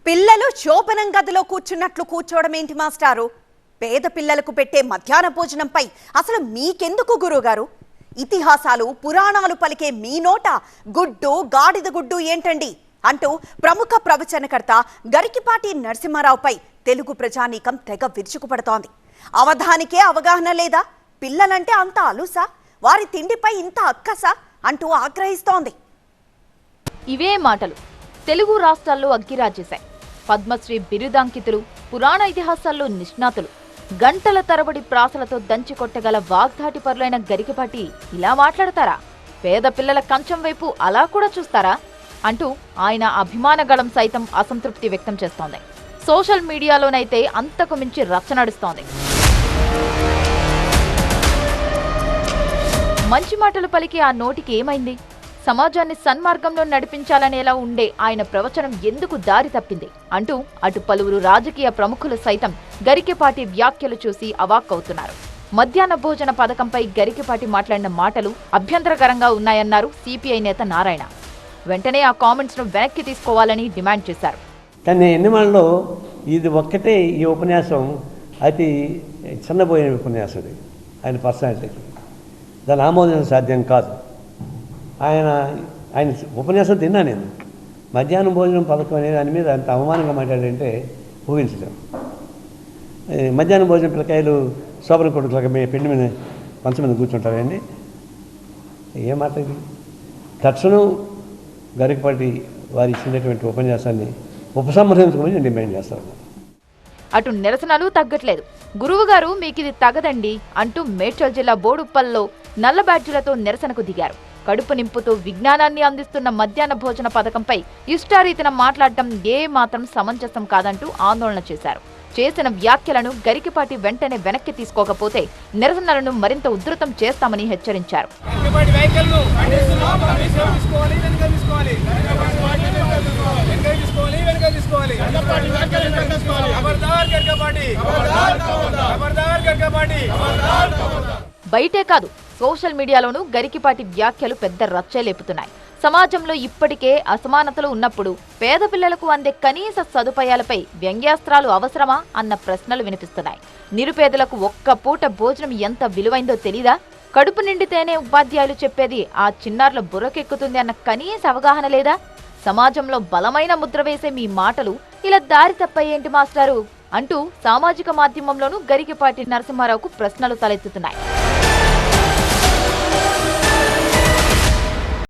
పిల్లలు శోభనం గదిలో కూర్చున్నట్లు కూర్చోవడం ఏంటి మాస్టారు? పేద పిల్లలకు పెట్టే మధ్యాహ్న భోజనంపై అసలు మీకెందుకు గురుగారు? ఇతిహాసాలు పురాణాలు పలికే మీ నోట గుడ్డు గాడిద గుడ్డు ఏంటండి అంటూ ప్రముఖ ప్రవచనకర్త గరికిపాటి నరసింహారావుపై తెలుగు ప్రజానీకం తెగ విరుచుకుపడుతోంది. అవధానికే అవగాహన లేదా? పిల్లలంటే అంత అలుసా? వారి తిండిపై ఇంత అక్కసా అంటూ ఆగ్రహిస్తోంది. ఇవే మాటలు తెలుగు రాష్ట్రాల్లో అగ్గిరాజేశాయి. పద్మశ్రీ బిరుదాంకితులు, పురాణ ఇతిహాసాల్లో నిష్ణాతులు, గంటల తరబడి ప్రాసలతో దంచి కొట్టగల వాగ్దాటిపరులైన గరికిపాటి ఇలా మాట్లాడతారా? పేద పిల్లల కంచం వైపు అలా కూడా చూస్తారా అంటూ ఆయన అభిమాన గళం సైతం అసంతృప్తి వ్యక్తం చేస్తోంది. సోషల్ మీడియాలోనైతే అంతకు మించి రచ్చ నడుస్తోంది. మంచి మాటలు పలికి ఆ నోటికి ఏమైంది? సమాజాన్ని సన్మార్గంలో నడిపించాలనేలా ఉండే ఆయన ప్రవచనం ఎందుకు దారి తప్పింది అంటూ అటు పలువురు రాజకీయ ప్రముఖులు సైతం గరికిపాటి వ్యాఖ్యలు చూసి అవాక్కవుతున్నారు. మధ్యాహ్న భోజన పథకంపై గరికిపాటి మాట్లాడిన మాటలు అభ్యంతరకరంగా ఉన్నాయన్నారు సిపిఐ నేత నారాయణ. వెంటనే ఆ కామెంట్స్ ను వెనక్కి తీసుకోవాలని డిమాండ్ చేశారు. కానీ ఎన్నిమలలో ఇది ఒక్కటే ఈ ఉపన్యాసం అతి చిన్నపోయిన ఉపన్యాసం. ఆయన పర్సనాలిటీకి దాన్ని ఆమోదించడం సాధ్యం కాదు. ఆయన ఉపన్యాసం తిన్నా నేను. మధ్యాహ్నం భోజనం పథకం అనే దాని మీద అంత అవమానంగా మాట్లాడంటే ఊహించలేం. మధ్యాహ్నం భోజనం పిల్లకాయలు శోభన కొడుకులాగా పెండి మీద మంచం మీద కూర్చుంటారండి. ఏం మాట ఇది? తక్షణం గరికిపాటి వారు ఇచ్చినటువంటి ఉపన్యాసాన్ని ఉపసంహరించుకోమని నేను డిమాండ్ చేస్తాను. అటు నిరసనలు తగ్గట్లేదు. గురువుగారు మీకిది తగదండి అంటూ మేడ్చల్ జిల్లా బోడుప్పల్లో నల్ల బ్యాడ్జీలతో నిరసనకు దిగారు. కడుపు నింపుతూ విజ్ఞానాన్ని అందిస్తున్న మధ్యాహ్న భోజన పథకంపై ఇష్టారీతిన మాట్లాడటం ఏ మాత్రం సమంజసం కాదంటూ ఆందోళన చేశారు. చేసిన వ్యాఖ్యలను గరికిపాటి వెంటనే వెనక్కి తీసుకోకపోతే నిరసనలను మరింత ఉధృతం చేస్తామని హెచ్చరించారు. బయటే కాదు, సోషల్ మీడియాలోనూ గరికిపాటి వ్యాఖ్యలు పెద్ద రచ్చే లేపుతున్నాయి. సమాజంలో ఇప్పటికే అసమానతలు ఉన్నప్పుడు పేద పిల్లలకు అందే కనీస సదుపాయాలపై వ్యంగ్యాస్త్రాలు అవసరమా అన్న ప్రశ్నలు వినిపిస్తున్నాయి. నిరుపేదలకు ఒక్క పూట భోజనం ఎంత విలువైందో తెలీదా? కడుపు నిండితేనే ఉపాధ్యాయులు చెప్పేది ఆ చిన్నారుల బుర్రకెక్కుతుంది అన్న కనీస అవగాహన లేదా? సమాజంలో బలమైన ముద్ర వేసే మీ మాటలు ఇలా దారి తప్పయేంటి మాస్టారు అంటూ సామాజిక మాధ్యమంలోనూ గరికిపాటి నరసింహారావుకు ప్రశ్నలు తలెత్తుతున్నాయి.